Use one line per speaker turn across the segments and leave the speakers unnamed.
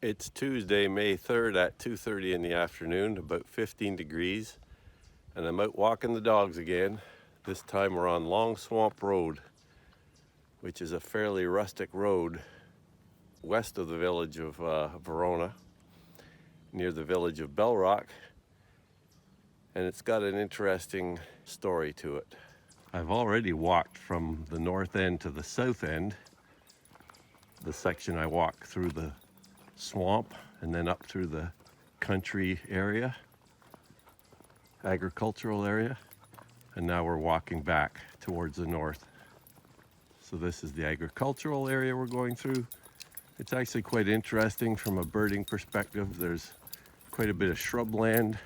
It's Tuesday, May 3rd at 2:30 in the afternoon, about 15 degrees, and I'm out walking the dogs again. This time we're on Long Swamp Road, which is a fairly rustic road west of the village of Verona, near the village of Bell Rock, and it's got an interesting story to it. I've already walked from the north end to the south end. The section I walked through the swamp and then up through the country area, agricultural area, and now we're walking back towards the north. So this is the agricultural area we're going through. It's actually quite interesting from a birding perspective. There's quite a bit of shrubland.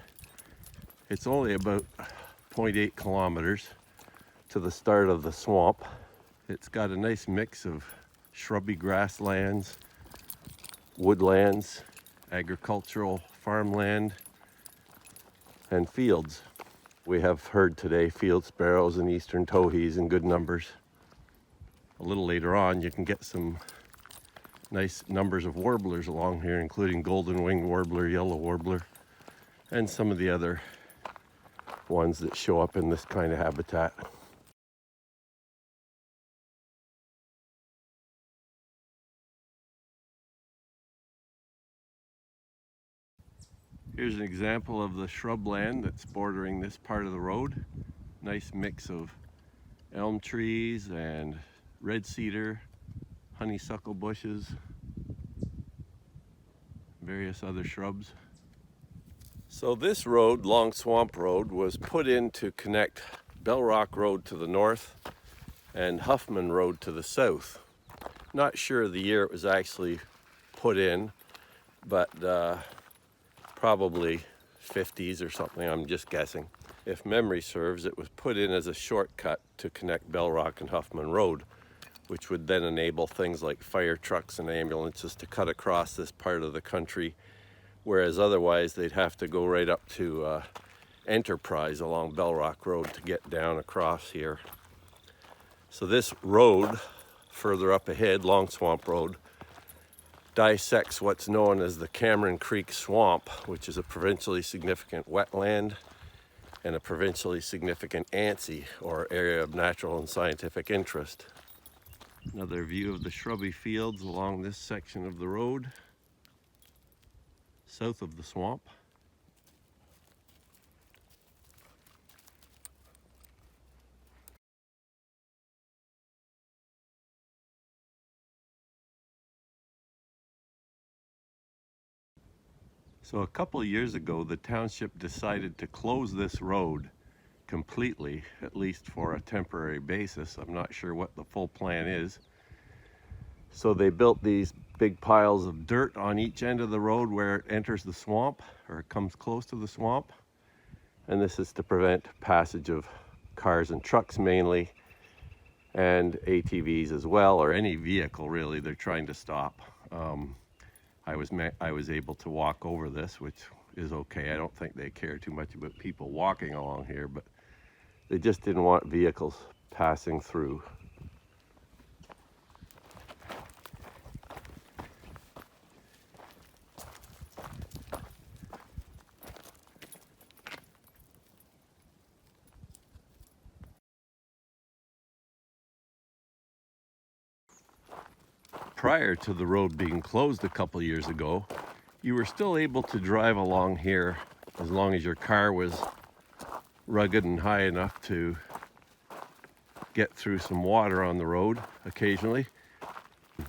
It's only about 0.8 kilometers to the start of the swamp. It's got a nice mix of shrubby grasslands, woodlands, agricultural farmland, and fields. We have heard today field sparrows and eastern towhees in good numbers. A little later on you can get some nice numbers of warblers along here, including golden-winged warbler, yellow warbler, and some of the other ones that show up in this kind of habitat. Here's an example of the shrubland that's bordering this part of the road. Nice mix of elm trees and red cedar, honeysuckle bushes, various other shrubs. So this road, Long Swamp Road, was put in to connect Bell Rock Road to the north and Huffman Road to the south. Not sure the year it was actually put in, but probably 50s or something, I'm just guessing. If memory serves, it was put in as a shortcut to connect Bell Rock and Huffman Road, which would then enable things like fire trucks and ambulances to cut across this part of the country, whereas otherwise they'd have to go right up to Enterprise along Bell Rock Road to get down across here. So this road, further up ahead, Long Swamp Road, dissects what's known as the Cameron Creek Swamp, which is a provincially significant wetland and a provincially significant ANSI, or Area of Natural and Scientific Interest. Another view of the shrubby fields along this section of the road, south of the swamp. So a couple of years ago, the township decided to close this road completely, at least for a temporary basis. I'm not sure what the full plan is. So they built these big piles of dirt on each end of the road where it enters the swamp, or it comes close to the swamp. And this is to prevent passage of cars and trucks mainly, and ATVs as well, or any vehicle really they're trying to stop. I was able to walk over this, which is okay. I don't think they care too much about people walking along here, but they just didn't want vehicles passing through. Prior to the road being closed a couple years ago, you were still able to drive along here as long as your car was rugged and high enough to get through some water on the road occasionally,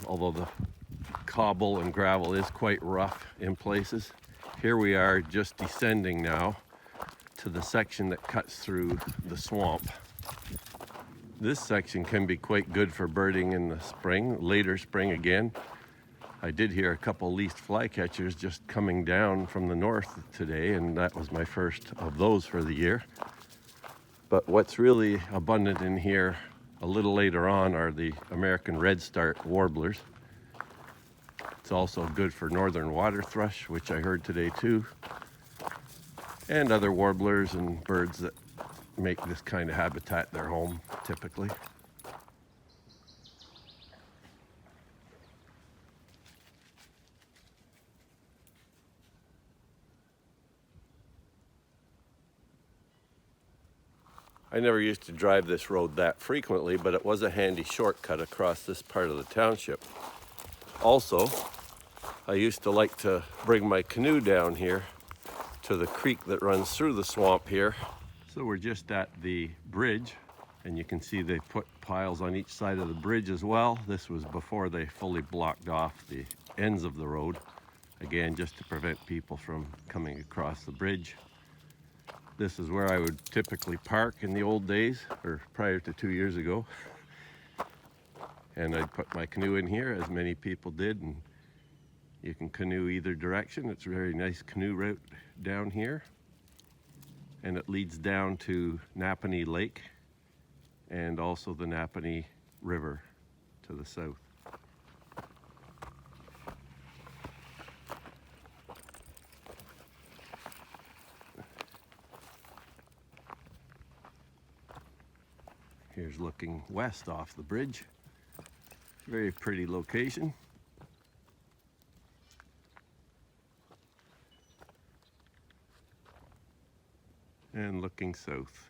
although the cobble and gravel is quite rough in places. Here we are just descending now to the section that cuts through the swamp. This section can be quite good for birding in the spring, later spring again. I did hear a couple least flycatchers just coming down from the north today, and that was my first of those for the year. But what's really abundant in here a little later on are the American redstart warblers. It's also good for northern water thrush, which I heard today too, and other warblers and birds that make this kind of habitat their home typically. I never used to drive this road that frequently, but it was a handy shortcut across this part of the township. Also, I used to like to bring my canoe down here to the creek that runs through the swamp here. So we're just at the bridge, and you can see they put piles on each side of the bridge as well. This was before they fully blocked off the ends of the road, again just to prevent people from coming across the bridge. This is where I would typically park in the old days, or prior to 2 years ago. And I'd put my canoe in here, as many people did, and you can canoe either direction. It's a very nice canoe route down here, and it leads down to Napanee Lake and also the Napanee River to the south. Here's looking west off the bridge. Very pretty location. And looking south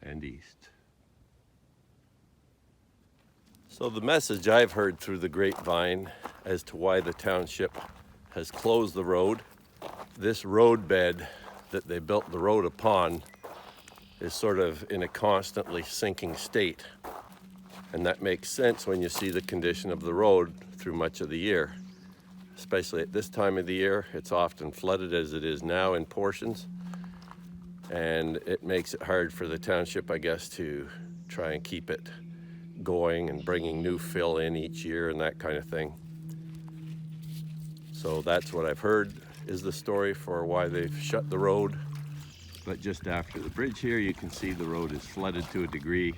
and east. So the message I've heard through the grapevine as to why the township has closed the road, this road bed that they built the road upon is sort of in a constantly sinking state. And that makes sense when you see the condition of the road through much of the year. Especially at this time of the year, it's often flooded as it is now in portions. And it makes it hard for the township, I guess, to try and keep it going and bringing new fill in each year and that kind of thing. So that's what I've heard is the story for why they've shut the road. But just after the bridge here, you can see the road is flooded to a degree.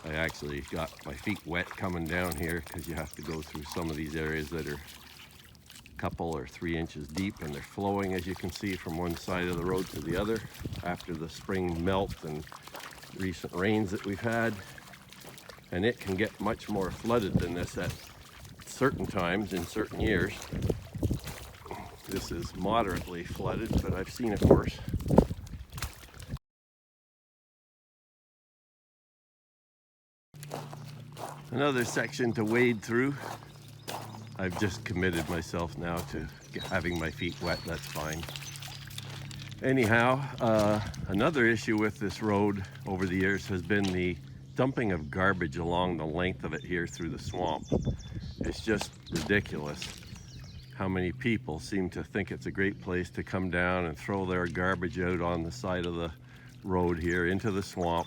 I actually got my feet wet coming down here because you have to go through some of these areas that are a couple or 3 inches deep, and they're flowing, as you can see, from one side of the road to the other after the spring melt and recent rains that we've had. And it can get much more flooded than this at certain times in certain years. This is moderately flooded, but I've seen it worse. Another section to wade through. I've just committed myself now to having my feet wet, that's fine. Anyhow, another issue with this road over the years has been the dumping of garbage along the length of it here through the swamp. It's just ridiculous how many people seem to think it's a great place to come down and throw their garbage out on the side of the road here into the swamp.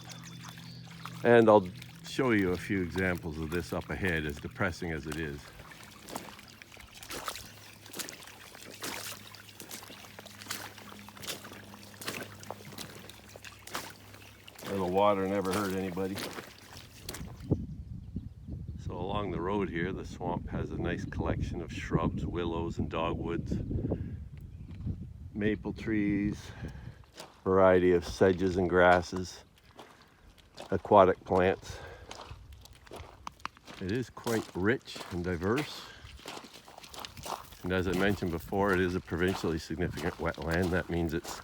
And I'll show you a few examples of this up ahead, as depressing as it is. A little water never hurt anybody. So along the road here, the swamp has a nice collection of shrubs, willows and dogwoods, maple trees, variety of sedges and grasses, aquatic plants. It is quite rich and diverse. And as I mentioned before, it is a provincially significant wetland. That means it's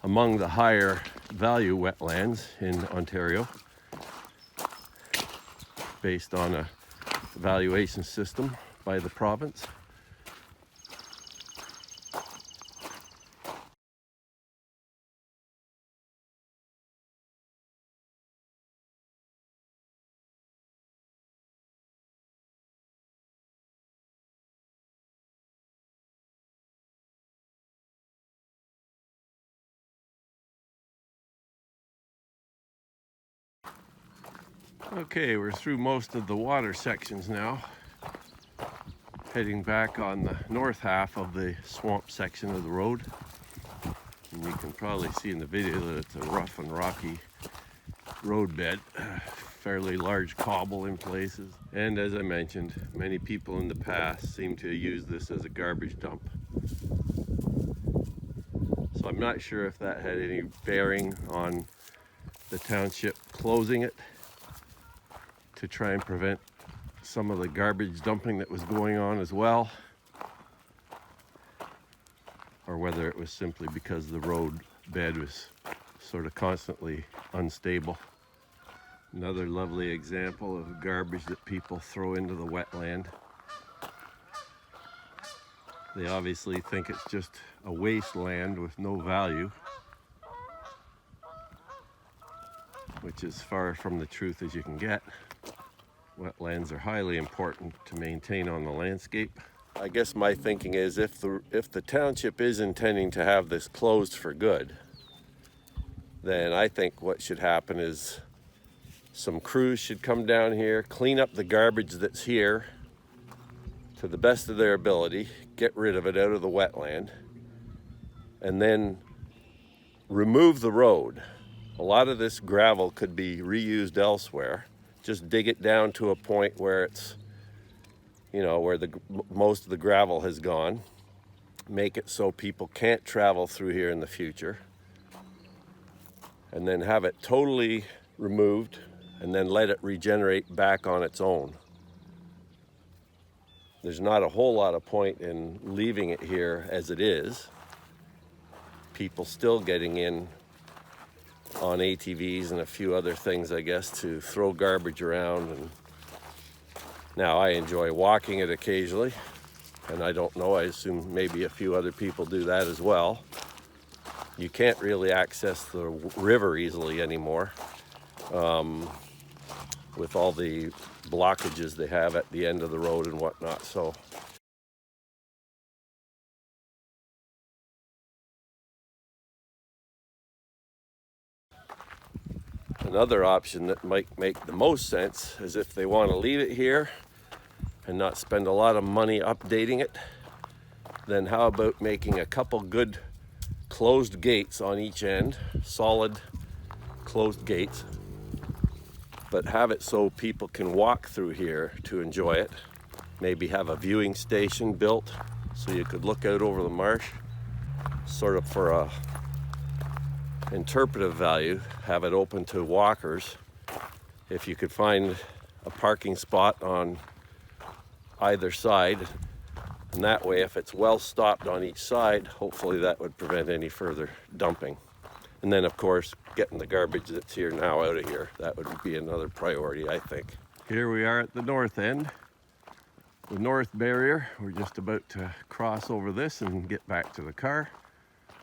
among the higher value wetlands in Ontario, based on a evaluation system by the province. Okay, we're through most of the water sections now. Heading back on the north half of the swamp section of the road. And you can probably see in the video that it's a rough and rocky roadbed, fairly large cobble in places. And as I mentioned, many people in the past seem to use this as a garbage dump. So I'm not sure if that had any bearing on the township closing it to try and prevent some of the garbage dumping that was going on as well, or whether it was simply because the road bed was sort of constantly unstable. Another lovely example of garbage that people throw into the wetland. They obviously think it's just a wasteland with no value, which is far from the truth as you can get. Wetlands are highly important to maintain on the landscape. I guess my thinking is if the township is intending to have this closed for good, then I think what should happen is some crews should come down here, clean up the garbage that's here to the best of their ability, get rid of it out of the wetland, and then remove the road. A lot of this gravel could be reused elsewhere. Just dig it down to a point where it's, where most of the gravel has gone. Make it so people can't travel through here in the future. And then have it totally removed and then let it regenerate back on its own. There's not a whole lot of point in leaving it here as it is. People still getting in on ATVs and a few other things, I guess, to throw garbage around. And now I enjoy walking it occasionally, and I don't know, I assume maybe a few other people do that as well. You can't really access the river easily anymore with all the blockages they have at the end of the road and whatnot. So another option that might make the most sense is if they want to leave it here and not spend a lot of money updating it, then how about making a couple good closed gates on each end, solid closed gates, but have it so people can walk through here to enjoy it. Maybe have a viewing station built so you could look out over the marsh, sort of for a interpretive value. Have it open to walkers. If you could find a parking spot on either side, and that way, if it's well stopped on each side, hopefully that would prevent any further dumping. And then, of course, getting the garbage that's here now out of here. That would be another priority, I think. Here we are at the north end, the north barrier. We're just about to cross over this and get back to the car.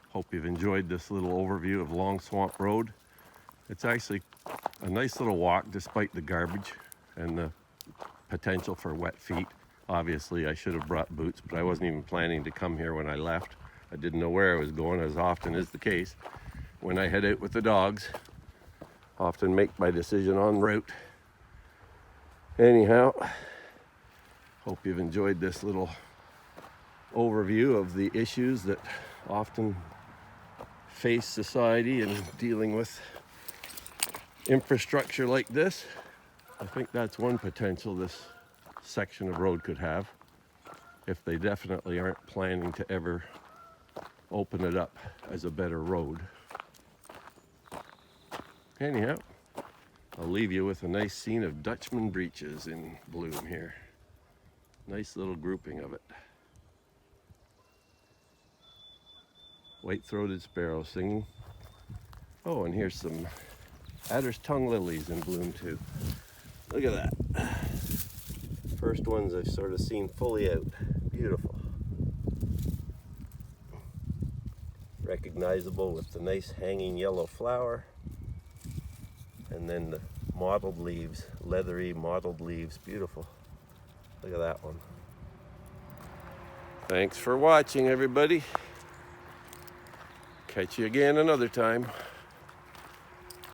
Hope you've enjoyed this little overview of Long Swamp Road. It's actually a nice little walk despite the garbage and the potential for wet feet. Obviously, I should have brought boots, but I wasn't even planning to come here when I left. I didn't know where I was going, as often is the case. When I head out with the dogs, often make my decision en route. Anyhow, hope you've enjoyed this little overview of the issues that often face society in dealing with infrastructure like this. I think that's one potential this section of road could have, if they definitely aren't planning to ever open it up as a better road. Anyhow, I'll leave you with a nice scene of Dutchman breeches in bloom here. Nice little grouping of it. White-throated sparrow singing. Oh, and here's some adder's tongue lilies in bloom too. Look at that. First ones I've sort of seen fully out. Beautiful. Recognizable with the nice hanging yellow flower. And then the mottled leaves, leathery mottled leaves. Beautiful. Look at that one. Thanks for watching, everybody. Catch you again another time.